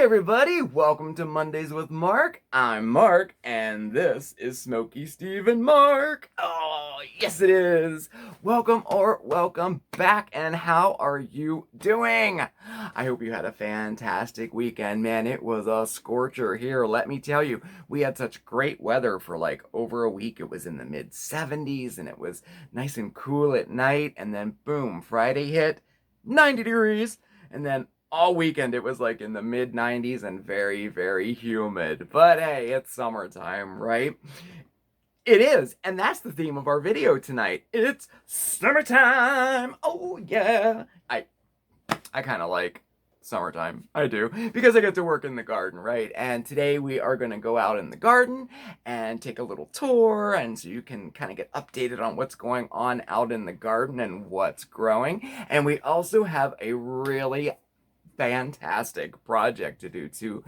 everybody, welcome to Mondays with Mark. I'm Mark, and this is Smokey Steve and Mark. Oh, yes it is. Welcome back, and how are you doing? I hope you had a fantastic weekend, man. It was a scorcher here, let me tell you. We had such great weather for like over a week. It was in the mid 70s, and it was nice and cool at night, and then boom, Friday hit 90 degrees, and then all weekend it was like in the mid 90s and very, very humid. But hey, it's summertime, right? It is, and that's the theme of our video tonight. It's summertime. Oh yeah. I kind of like summertime. I do, because I get to work in the garden, right? And today we are going to go out in the garden and take a little tour, and so you can kind of get updated on what's going on out in the garden and what's growing. And we also have a really fantastic project to do too.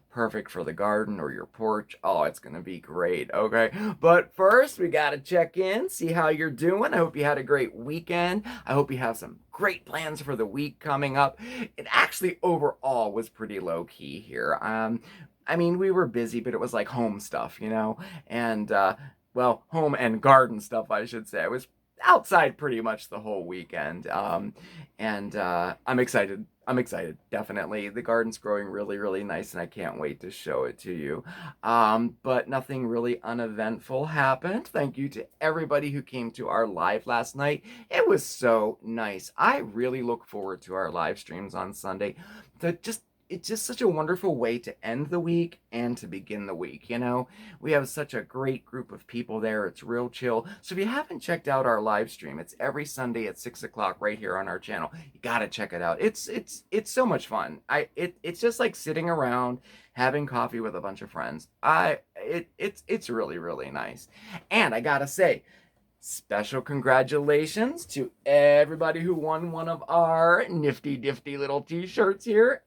Perfect for the garden or your porch. Oh, it's gonna be great. Okay, but first we gotta check in, see how you're doing. I hope you had a great weekend. I hope you have some great plans for the week coming up. It actually overall was pretty low key here. I mean, we were busy, but it was like home stuff, and well, home and garden stuff, I should say. I was outside pretty much the whole weekend. And I'm excited. I'm excited, definitely. The garden's growing really, really nice, and I can't wait to show it to you. But nothing really uneventful happened. Thank you to everybody who came to our live last night. It was so nice. I really look forward to our live streams on Sunday. It's just such a wonderful way to end the week and to begin the week, We have such a great group of people there. It's real chill. So if you haven't checked out our live stream, it's every Sunday at 6 o'clock right here on our channel. You gotta check it out. It's so much fun. It's just like sitting around having coffee with a bunch of friends. It's really, really nice. And I gotta say, special congratulations to everybody who won one of our nifty little t-shirts here.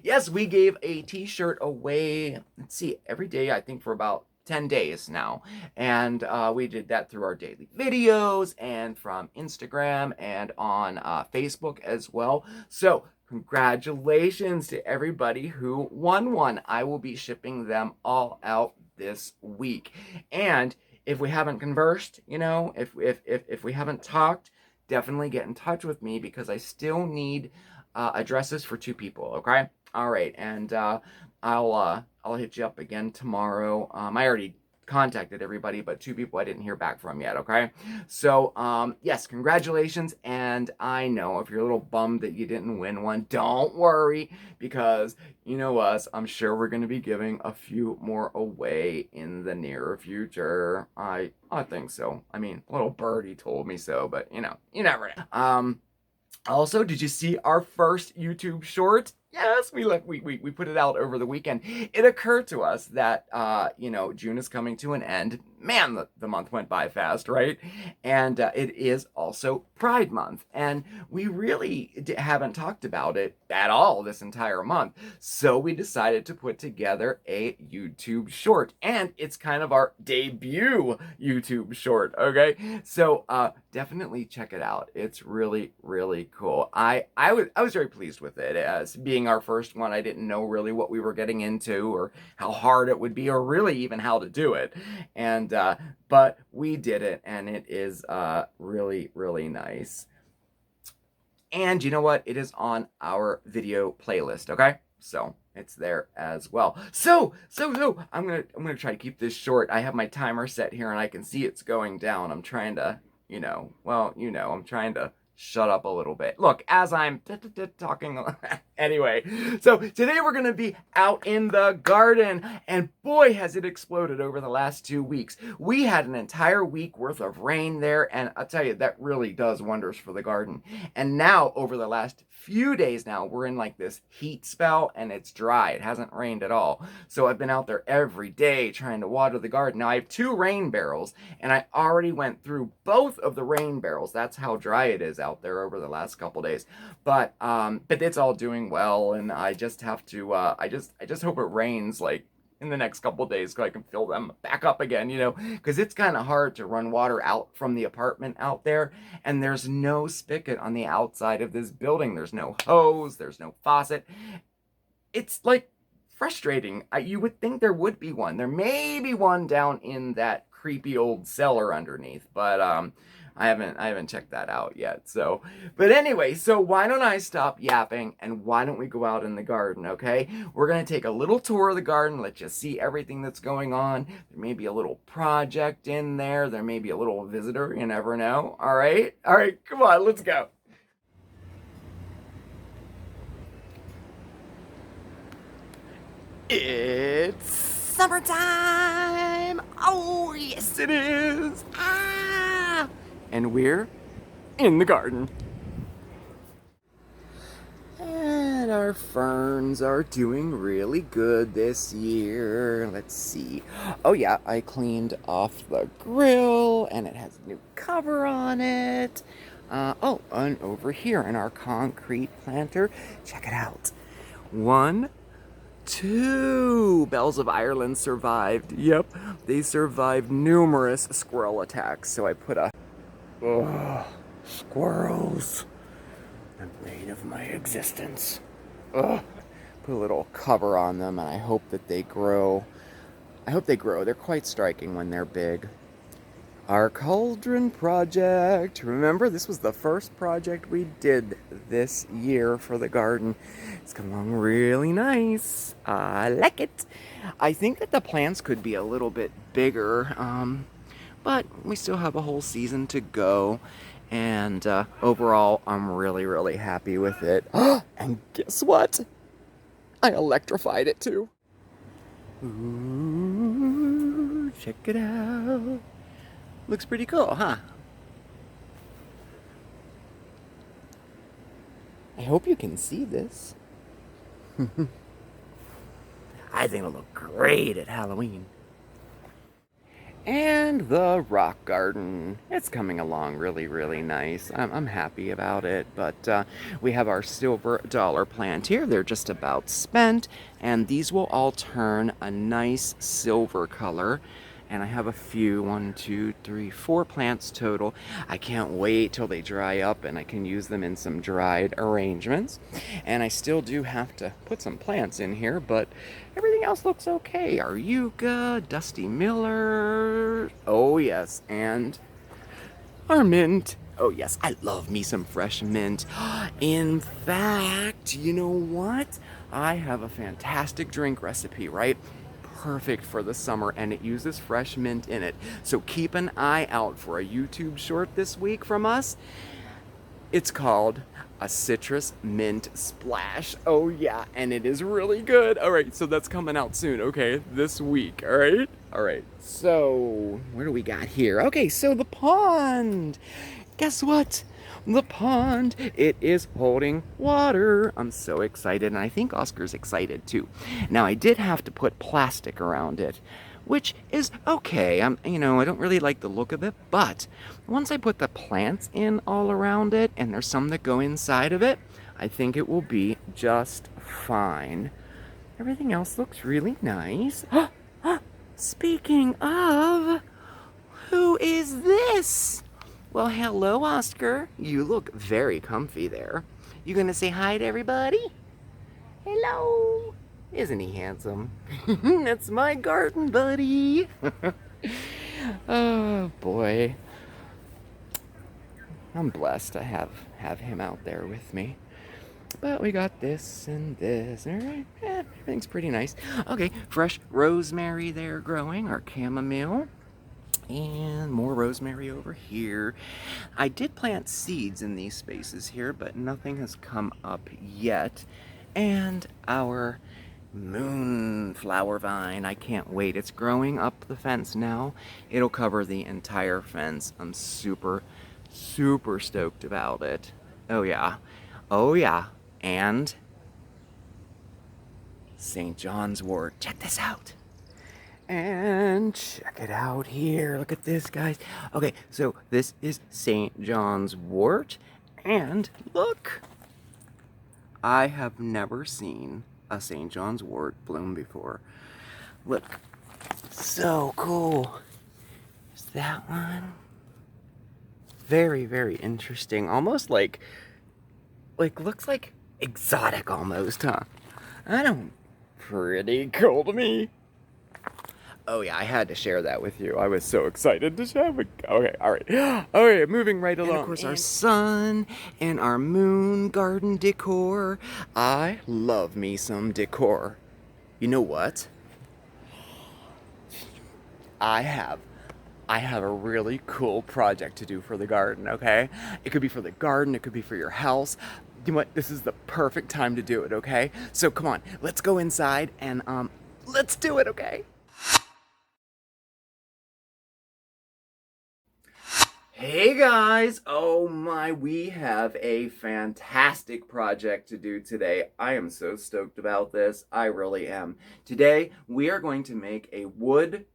Yes, we gave a t-shirt away, let's see, every day, I think for about 10 days now. And we did that through our daily videos and from Instagram and on Facebook as well. So congratulations to everybody who won one. I will be shipping them all out this week. And if we haven't conversed, if we haven't talked, definitely get in touch with me, because I still need addresses for 2 people. Okay, all right, and I'll hit you up again tomorrow. I already contacted everybody, but 2 people I didn't hear back from yet. Okay, so yes, congratulations. And I know if you're a little bummed that you didn't win one, don't worry, because you know us, I'm sure we're going to be giving a few more away in the near future. I think so. I mean, a little birdie told me so, but you never know. Also, did you see our first YouTube short? Yes, we put it out over the weekend. It occurred to us that June is coming to an end. Man, the month went by fast, right? And it is also Pride Month, and we really haven't talked about it at all this entire month. So we decided to put together a YouTube short, and it's kind of our debut YouTube short. Okay, so definitely check it out. It's really, really cool. I was very pleased with it. As being our first one, I didn't know really what we were getting into or how hard it would be, or really even how to do it. And but we did it, and it is really, really nice. And you know what? It is on our video playlist. Okay, so it's there as well. So I'm gonna try to keep this short. I have my timer set here, and I can see it's going down. I'm trying to, I'm trying to shut up a little bit. Look, as I'm talking. Anyway, so today we're going to be out in the garden, and boy, has it exploded over the last 2 weeks. We had an entire week worth of rain there, and I'll tell you, that really does wonders for the garden. And now, over the last few days now, we're in like this heat spell, and it's dry. It hasn't rained at all. So I've been out there every day trying to water the garden. Now I have 2 rain barrels, and I already went through both of the rain barrels. That's how dry it is out there over the last couple days. But it's all doing well, and I just have to I just hope it rains like in the next couple days so I can fill them back up again, because it's kind of hard to run water out from the apartment out there, and there's no spigot on the outside of this building. There's no hose, there's no faucet. it's like frustrating. You would think there would be one. There may be one down in that creepy old cellar underneath, but I haven't checked that out yet. So, but anyway, so why don't I stop yapping and why don't we go out in the garden, okay? We're gonna take a little tour of the garden, let you see everything that's going on. There may be a little project in there. There may be a little visitor. You never know. All right, come on, let's go. It's summertime! Oh, yes, it is! Ah! And we're in the garden. And our ferns are doing really good this year. Let's see. Oh, yeah, I cleaned off the grill and it has a new cover on it. Oh, and over here in our concrete planter, check it out. 1, 2 bells of Ireland survived. Yep, they survived numerous squirrel attacks. So I put a... Oh, squirrels. The bane of my existence. Ugh. Put a little cover on them and I hope that they grow. I hope they grow. They're quite striking when they're big. Our cauldron project. Remember, this was the first project we did this year for the garden. It's come along really nice. I like it. I think that the plants could be a little bit bigger, but we still have a whole season to go. And overall, I'm really, really happy with it. And guess what? I electrified it too. Ooh, check it out. Looks pretty cool, huh? I hope you can see this. I think it'll look great at Halloween. And the rock garden. It's coming along really, really nice. I'm happy about it. But we have our silver dollar plant here. They're just about spent. And these will all turn a nice silver color. And I have a few, 1, 2, 3, 4 plants total. I can't wait till they dry up and I can use them in some dried arrangements. And I still do have to put some plants in here, but everything else looks okay. Areuca, Dusty Miller, oh yes, and our mint. Oh yes, I love me some fresh mint. In fact, you know what? I have a fantastic drink recipe, right? Perfect for the summer, and it uses fresh mint in it. So keep an eye out for a YouTube short this week from us. It's called a citrus mint splash. Oh yeah, and it is really good. All right, so that's coming out soon, okay? This week, all right? All right, so what do we got here? Okay, so the pond. Guess what? The pond, it is holding water. I'm so excited, and I think Oscar's excited too. Now, I did have to put plastic around it, which is okay. I don't really like the look of it, but once I put the plants in all around it, and there's some that go inside of it, I think it will be just fine. Everything else looks really nice. Speaking of, who is this? Well, hello, Oscar. You look very comfy there. You gonna say hi to everybody? Hello. Isn't he handsome? That's my garden buddy. Oh, boy. I'm blessed to have him out there with me. But we got this and this. All right, everything's pretty nice. Okay, fresh rosemary there growing, our chamomile. And more rosemary over here. I did plant seeds in these spaces here, but nothing has come up yet. And our moonflower vine, I can't wait. It's growing up the fence now. It'll cover the entire fence. I'm super, super stoked about it. Oh yeah. Oh yeah. And St. John's wort. Check this out. And check it out here. Look at this, guys. Okay, so this is St. John's wort. And look, I have never seen a St. John's wort bloom before. Look, so cool. Is that one? Very, very interesting. Almost like looks like exotic almost, huh? I don't. Pretty cool to me. Oh yeah, I had to share that with you. I was so excited to share. Okay, all right. Okay, moving right along. And of course, our sun and our moon garden decor. I love me some decor. You know what? I have a really cool project to do for the garden, okay? It could be for the garden, it could be for your house. You know what? This is the perfect time to do it, okay? So come on, let's go inside and let's do it, okay? Hey guys! Oh my, we have a fantastic project to do today. I am so stoked about this. I really am. Today, we are going to make a wood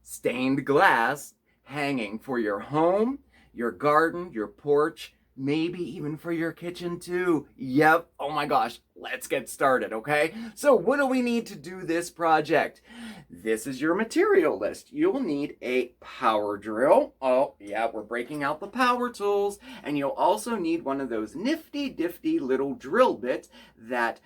stained glass hanging for your home, your garden, your porch, maybe even for your kitchen too. Yep, oh my gosh, let's get started, okay? So what do we need to do this project? This is your material list. You'll need a power drill. Oh, yeah, we're breaking out the power tools. And you'll also need one of those nifty little drill bits that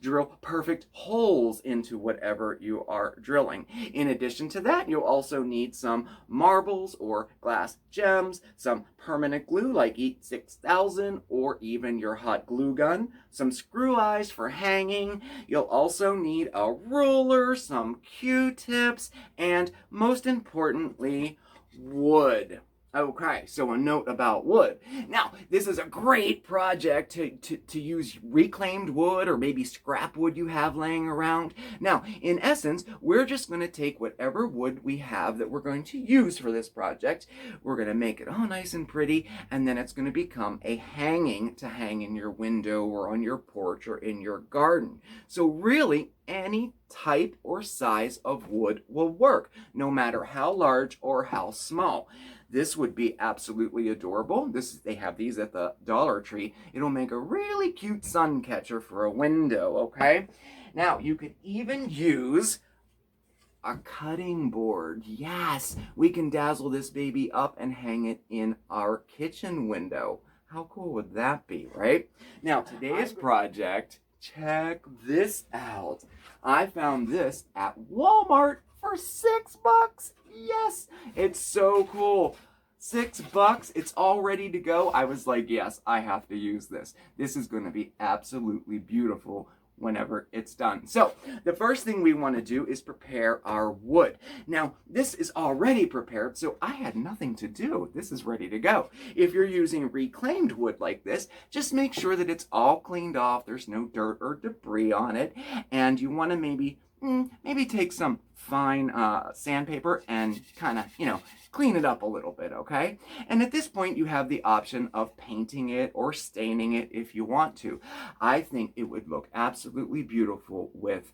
drill perfect holes into whatever you are drilling. In addition to that, you'll also need some marbles or glass gems, some permanent glue like Eat 6000, or even your hot glue gun, some screw eyes for hanging. You'll also need a ruler, some Q-tips, and most importantly, wood. Okay, so a note about wood. Now, this is a great project to use reclaimed wood or maybe scrap wood you have laying around. Now, in essence, we're just going to take whatever wood we have that we're going to use for this project. We're going to make it all nice and pretty, and then it's going to become a hanging to hang in your window or on your porch or in your garden. So really, any type or size of wood will work, no matter how large or how small. This would be absolutely adorable. They have these at the Dollar Tree. It'll make a really cute sun catcher for a window, okay? Now, you could even use a cutting board. Yes, we can dazzle this baby up and hang it in our kitchen window. How cool would that be, right? Now, today's project, check this out. I found this at Walmart for $6. Yes, it's so cool. $6, it's all ready to go. I was like, yes, I have to use this. This is going to be absolutely beautiful whenever it's done. So the first thing we want to do is prepare our wood. Now, this is already prepared, so I had nothing to do. This is ready to go. If you're using reclaimed wood like this, just make sure that it's all cleaned off. There's no dirt or debris on it. And you want to maybe take some fine sandpaper and kind of, clean it up a little bit, okay? And at this point, you have the option of painting it or staining it if you want to. I think it would look absolutely beautiful with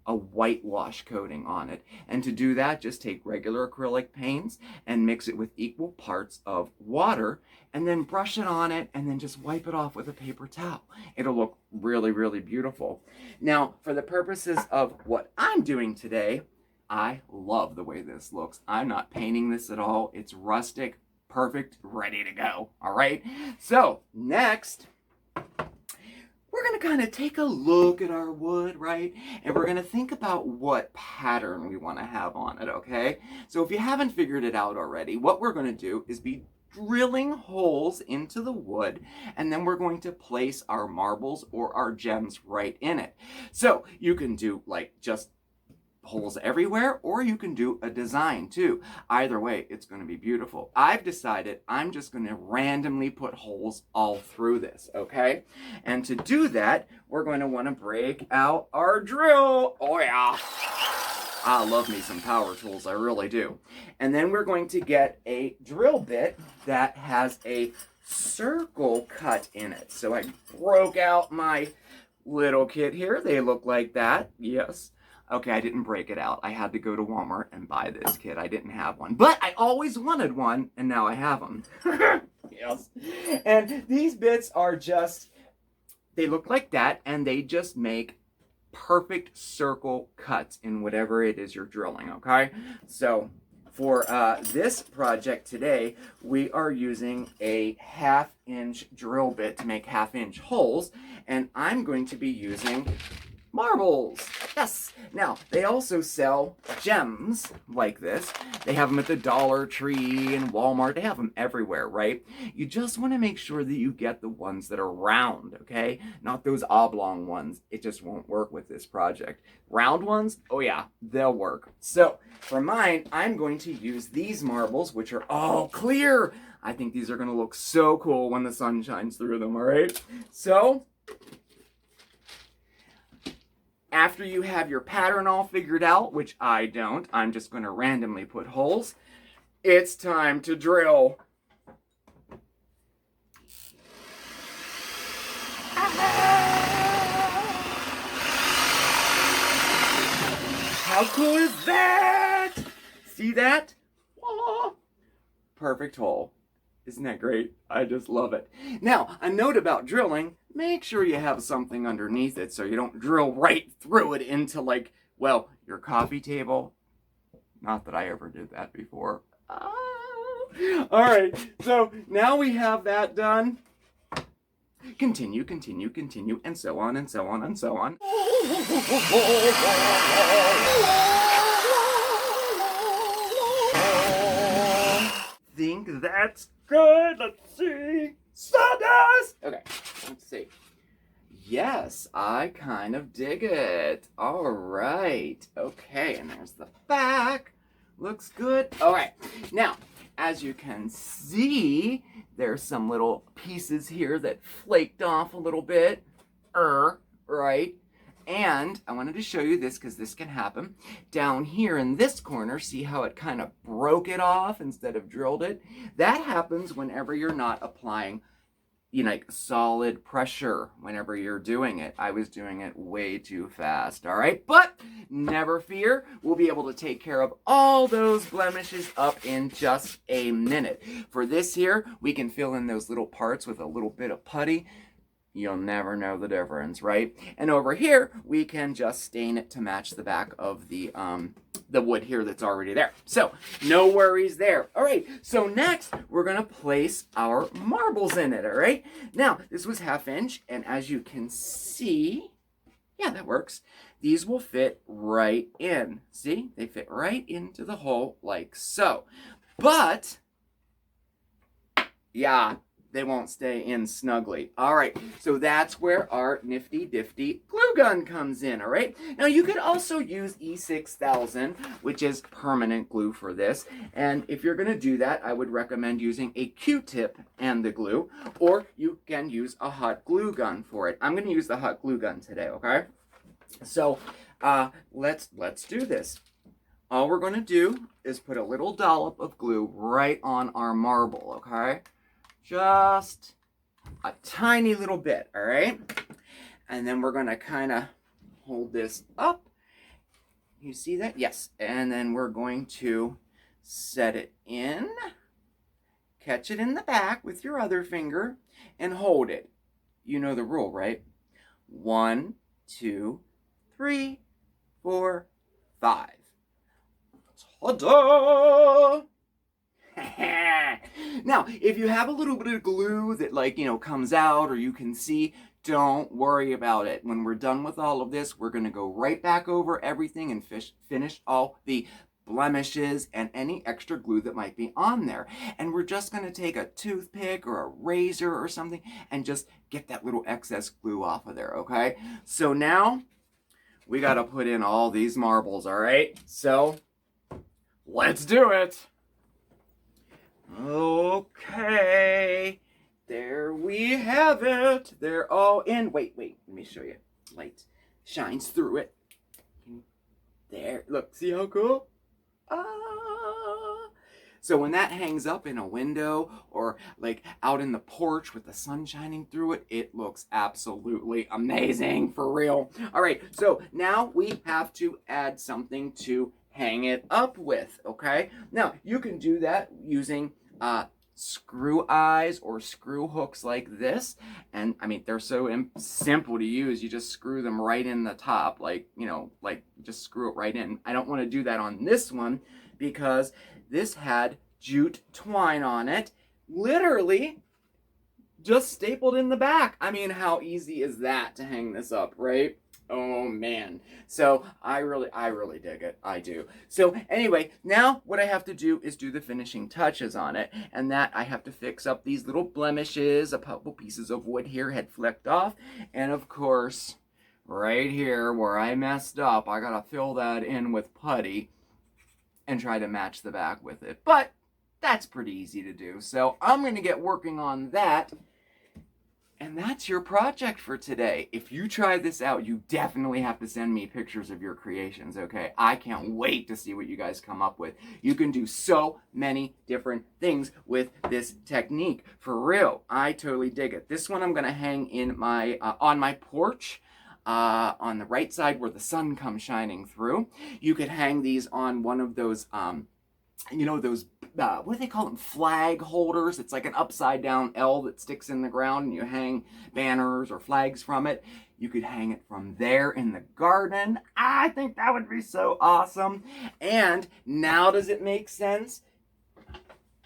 a whitewash coating on it. And to do that, just take regular acrylic paints and mix it with equal parts of water, and then brush it on it, and then just wipe it off with a paper towel. It'll look really beautiful. Now, for the purposes of what I'm doing today, I love the way this looks. I'm not painting this at all. It's rustic, perfect, ready to go. All right? So, next, we're going to kind of take a look at our wood, right? And we're going to think about what pattern we want to have on it, okay? So if you haven't figured it out already, what we're going to do is be drilling holes into the wood, and then we're going to place our marbles or our gems right in it. So you can do like just holes everywhere, or you can do a design too. Either way, it's going to be beautiful. I've decided I'm just going to randomly put holes all through this, okay? And to do that, we're going to want to break out our drill. Oh yeah. I love me some power tools, I really do. And then we're going to get a drill bit that has a circle cut in it. So I broke out my little kit here. They look like that, yes. Okay, I didn't break it out. I had to go to Walmart and buy this kit. I didn't have one. But I always wanted one, and now I have them. Yes. And these bits are just, they look like that, and they just make perfect circle cuts in whatever it is you're drilling, okay? So for this project today, we are using a 1/2-inch drill bit to make 1/2-inch holes, and I'm going to be using marbles. Yes. Now, they also sell gems like this. They have them at the Dollar Tree and Walmart. They have them everywhere, right? You just want to make sure that you get the ones that are round, okay? Not those oblong ones. It just won't work with this project. Round ones, oh yeah, they'll work. So, for mine, I'm going to use these marbles, which are all clear. I think these are going to look so cool when the sun shines through them, all right? So, after you have your pattern all figured out, which I don't, I'm just going to randomly put holes, it's time to drill. How cool is that? See that? Oh, perfect hole. Isn't that great? I just love it. Now, a note about drilling, make sure you have something underneath it so you don't drill right through it into, like, well, your coffee table. Not that I ever did that before. All right, so now we have that done. Continue, continue, continue, and so on, and so on, and so on. Think that's good. Let's see. Sawdust! Okay, let's see. Yes, I kind of dig it. All right. Okay, and there's the back. Looks good. All right. Now, as you can see, there's some little pieces here that flaked off a little bit. Right? And I wanted to show you this because this can happen. Down here in this corner, see how it kind of broke it off instead of drilled it? That happens whenever you're not applying, like solid pressure whenever you're doing it. I was doing it way too fast, all right? But never fear, we'll be able to take care of all those blemishes up in just a minute. For this here, we can fill in those little parts with a little bit of putty. You'll never know the difference, right? And over here, we can just stain it to match the back of the wood here that's already there. So, no worries there. All right, so next, we're gonna place our marbles in it, all right? Now, this was 1/2 inch, and as you can see, yeah, that works. These will fit right in. See, they fit right into the hole like so. But, yeah, they won't stay in snugly. All right, so that's where our nifty difty glue gun comes in, all right? Now, you could also use E6000, which is permanent glue for this. And if you're gonna do that, I would recommend using a Q-tip and the glue, or you can use a hot glue gun for it. I'm gonna use the hot glue gun today, okay? So, let's do this. All we're gonna do is put a little dollop of glue right on our marble, okay? Just a tiny little bit, all right? And then we're gonna kind of hold this up. You see that? Yes. And then we're going to set it in, catch it in the back with your other finger, and hold it. You know the rule, right? 1, 2, 3, 4, 5. Ta-da! Now, if you have a little bit of glue that comes out or you can see, don't worry about it. When we're done with all of this, we're going to go right back over everything and finish all the blemishes and any extra glue that might be on there. And we're just going to take a toothpick or a razor or something and just get that little excess glue off of there, okay? So now, we got to put in all these marbles, all right? So, let's do it. Okay, there we have it. They're all in. Wait, let me show you. Light shines through it. There, look, see how cool? So when that hangs up in a window or like out in the porch with the sun shining through it, it looks absolutely amazing, for real. All right, so now we have to add something to hang it up with, okay? Now, you can do that using screw eyes or screw hooks like this. And I mean, they're so simple to use. You just screw them right in the top, like just screw it right in. I don't want to do that on this one because this had jute twine on it, literally just stapled in the back. I mean, how easy is that to hang this up, right? Oh man. So I really dig it. I do. So anyway, now what I have to do is do the finishing touches on it. And that I have to fix up these little blemishes. A couple pieces of wood here had flicked off. And of course, right here where I messed up, I gotta fill that in with putty and try to match the back with it. But that's pretty easy to do. So I'm gonna get working on that. And that's your project for today. If you try this out, you definitely have to send me pictures of your creations, okay? I can't wait to see what you guys come up with. You can do so many different things with this technique. For real, I totally dig it. This one I'm gonna hang in my on my porch. On the right side where the sun comes shining through. You could hang these on one of those you know, those, what do they call them? Flag holders. It's like an upside down L that sticks in the ground and you hang banners or flags from it. You could hang it from there in the garden. I think that would be so awesome. And now does it make sense?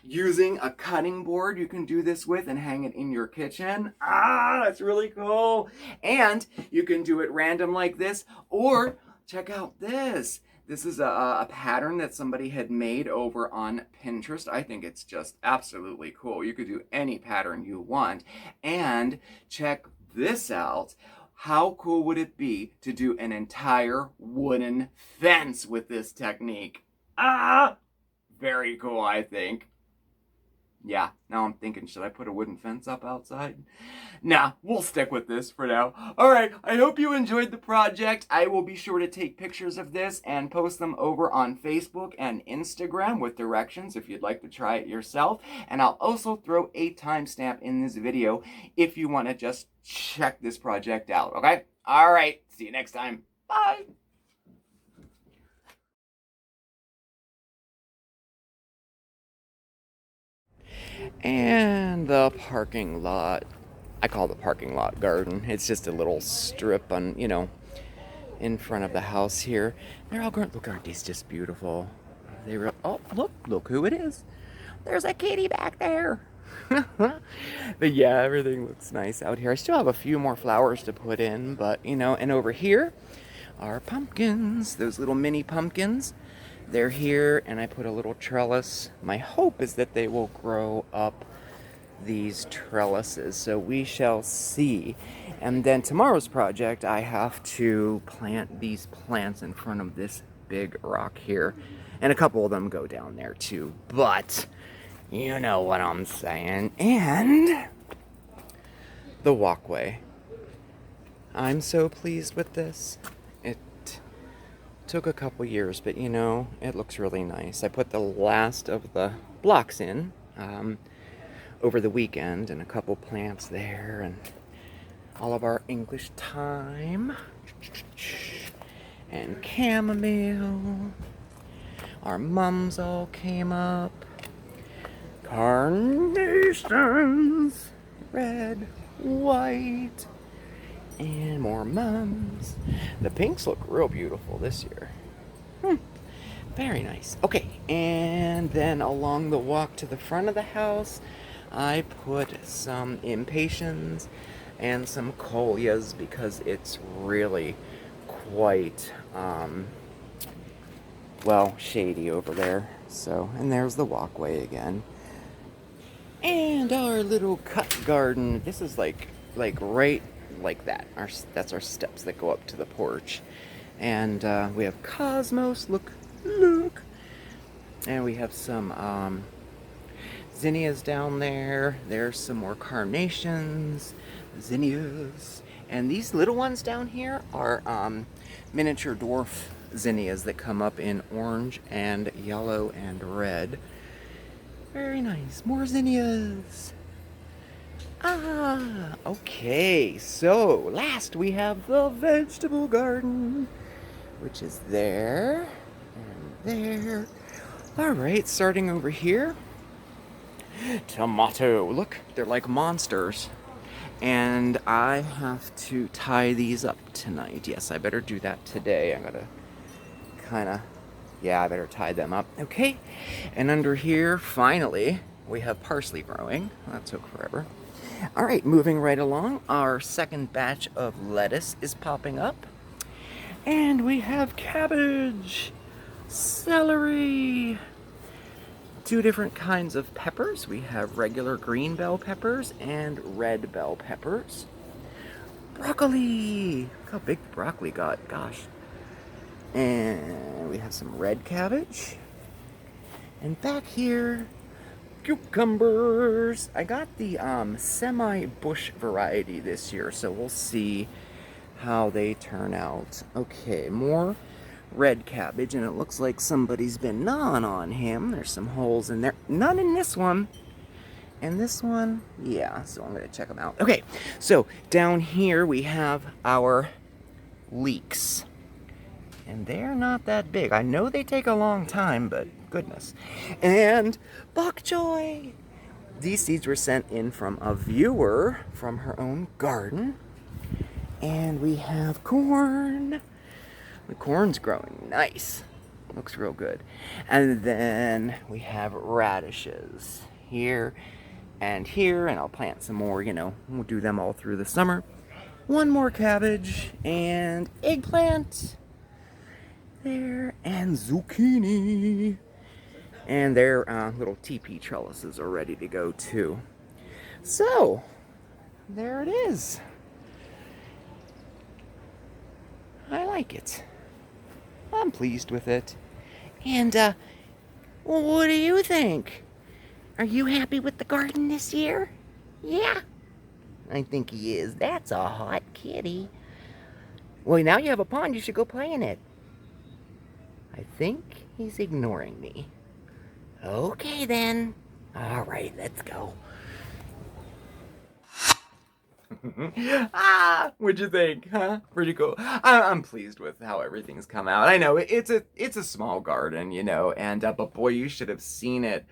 Using a cutting board you can do this with and hang it in your kitchen. That's really cool. And you can do it random like this, or check out this. This is a pattern that somebody had made over on Pinterest. I think it's just absolutely cool. You could do any pattern you want. And check this out. How cool would it be to do an entire wooden fence with this technique? Very cool, I think. Yeah, now I'm thinking, should I put a wooden fence up outside? Nah, we'll stick with this for now. Alright, I hope you enjoyed the project. I will be sure to take pictures of this and post them over on Facebook and Instagram with directions if you'd like to try it yourself. And I'll also throw a timestamp in this video if you want to just check this project out, okay? Alright, see you next time. Bye! And the parking lot. I call the parking lot garden. It's just a little strip on, you know, in front of the house here. They're all going, look, aren't these just beautiful? They were, oh, look who it is. There's a kitty back there. But yeah, everything looks nice out here. I still have a few more flowers to put in, but, you know, and over here are pumpkins, those little mini pumpkins. They're here, and I put a little trellis. My hope is that they will grow up these trellises, so we shall see. And then tomorrow's project, I have to plant these plants in front of this big rock here, and a couple of them go down there too, but you know what I'm saying. And the walkway. I'm so pleased with this. Took a couple years, but you know, it looks really nice. I put the last of the blocks in over the weekend, and a couple plants there, and all of our English thyme and chamomile. Our mums all came up. Carnations, red, white, and more mums. The pinks look real beautiful this year. Very nice. Okay, and then along the walk to the front of the house, I put some impatiens and some collias because it's really quite, well, shady over there. So, and there's the walkway again. And our little cut garden. This is like right like that. That's our steps that go up to the porch. And we have cosmos. Look. And we have some zinnias down there. There's some more carnations, zinnias. And these little ones down here are miniature dwarf zinnias that come up in orange and yellow and red. Very nice. More zinnias. Okay. So, last we have the vegetable garden, which is there and there. Alright, starting over here. Tomato. Look, they're like monsters. And I have to tie these up tonight. Yes, I better do that today. I gotta I better tie them up. Okay, and under here, finally, we have parsley growing. That took forever. All right, moving right along, our second batch of lettuce is popping up. And we have cabbage, celery, 2 different kinds of peppers. We have regular green bell peppers and red bell peppers. Broccoli! Look how big the broccoli got, gosh. And we have some red cabbage. And back here, cucumbers. I got the semi-bush variety this year, so we'll see how they turn out. Okay, more red cabbage, and it looks like somebody's been gnawing on him. There's some holes in there. None in this one. And this one, yeah, so I'm going to check them out. Okay, so down here we have our leeks. And they're not that big. I know they take a long time, but goodness. And bok choy. These seeds were sent in from a viewer from her own garden. And we have corn. The corn's growing nice. Looks real good. And then we have radishes here and here, and I'll plant some more, you know, we'll do them all through the summer. One more cabbage and eggplant there, and zucchini. And their little teepee trellises are ready to go too. So, there it is. I like it. I'm pleased with it. And, what do you think? Are you happy with the garden this year? Yeah? I think he is. That's a hot kitty. Well, now you have a pond. You should go play in it. I think he's ignoring me. Okay, then. All right, let's go. What'd you think, huh? Pretty cool. I'm pleased with how everything's come out. I know it's a small garden, you know, and but boy, you should have seen it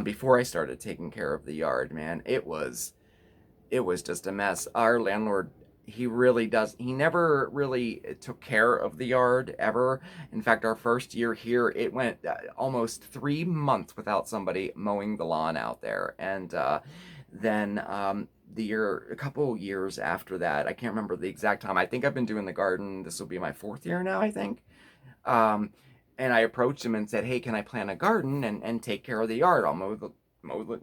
before I started taking care of the yard, man. It was just a mess. Our landlord, he never really took care of the yard ever. In fact, our first year here, it went almost 3 months without somebody mowing the lawn out there, and then a couple years after that, I can't remember the exact time. I think I've been doing the garden. This will be my 4th year now, I think. And I approached him and said, "Hey, can I plant a garden and take care of the yard? I'll mow the,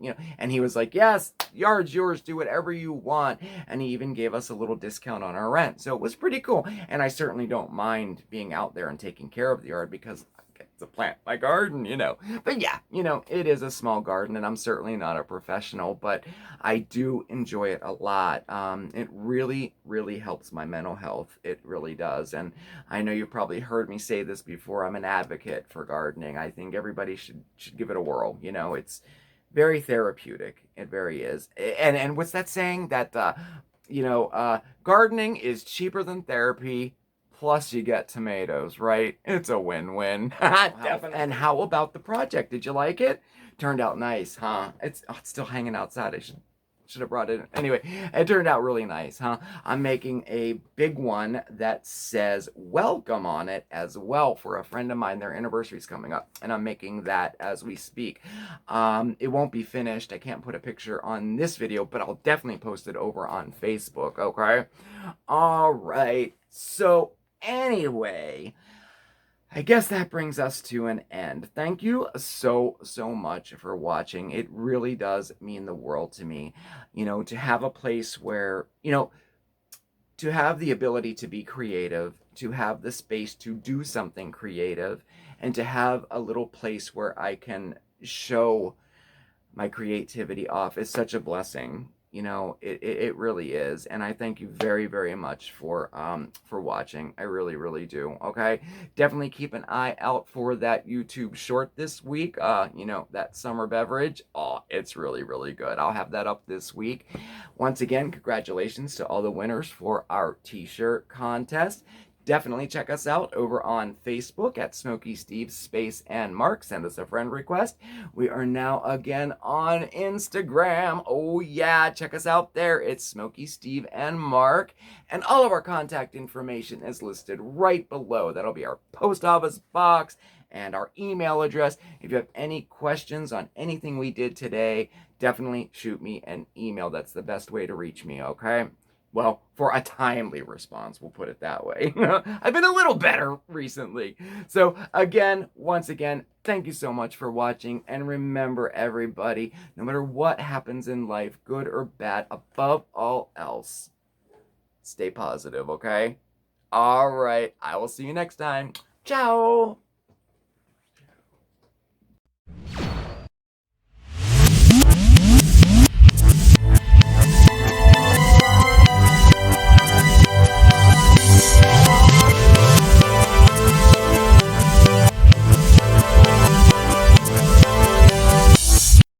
you know." And he was like, "Yes, yard's yours. Do whatever you want." And he even gave us a little discount on our rent. So it was pretty cool. And I certainly don't mind being out there and taking care of the yard because to plant my garden, you know. But yeah, you know, it is a small garden, and I'm certainly not a professional, but I do enjoy it a lot. It really, really helps my mental health. It really does. And I know you've probably heard me say this before. I'm an advocate for gardening. I think everybody should give it a whirl. You know, it's very therapeutic. It very is. And what's that saying that gardening is cheaper than therapy. Plus you get tomatoes, right? It's a win-win. Definitely. And how about the project? Did you like it? Turned out nice, huh? It's still hanging outside. I should have brought it in. Anyway, it turned out really nice, huh? I'm making a big one that says welcome on it as well for a friend of mine. Their anniversary's coming up, and I'm making that as we speak. It won't be finished. I can't put a picture on this video, but I'll definitely post it over on Facebook, okay? All right. So anyway, I guess that brings us to an end. Thank you so much for watching. It really does mean the world to me, you know, to have a place where, you know, to have the ability to be creative, to have the space to do something creative, and to have a little place where I can show my creativity off is such a blessing. You know, it really is. And I thank you very, very much for watching. I really, really do. Okay. Definitely keep an eye out for that YouTube short this week. You know, that summer beverage. Oh, it's really, really good. I'll have that up this week. Once again, congratulations to all the winners for our t-shirt contest. Definitely check us out over on Facebook at SmokeySteveAndMarc. Send us a friend request. We are now again on Instagram. Oh yeah, check us out there. It's SmokeySteveAndMarc. And all of our contact information is listed right below. That'll be our post office box and our email address. If you have any questions on anything we did today, definitely shoot me an email. That's the best way to reach me, okay? Well, for a timely response, we'll put it that way. I've been a little better recently. So, again, once again, thank you so much for watching. And remember, everybody, no matter what happens in life, good or bad, above all else, stay positive, okay? All right. I will see you next time. Ciao.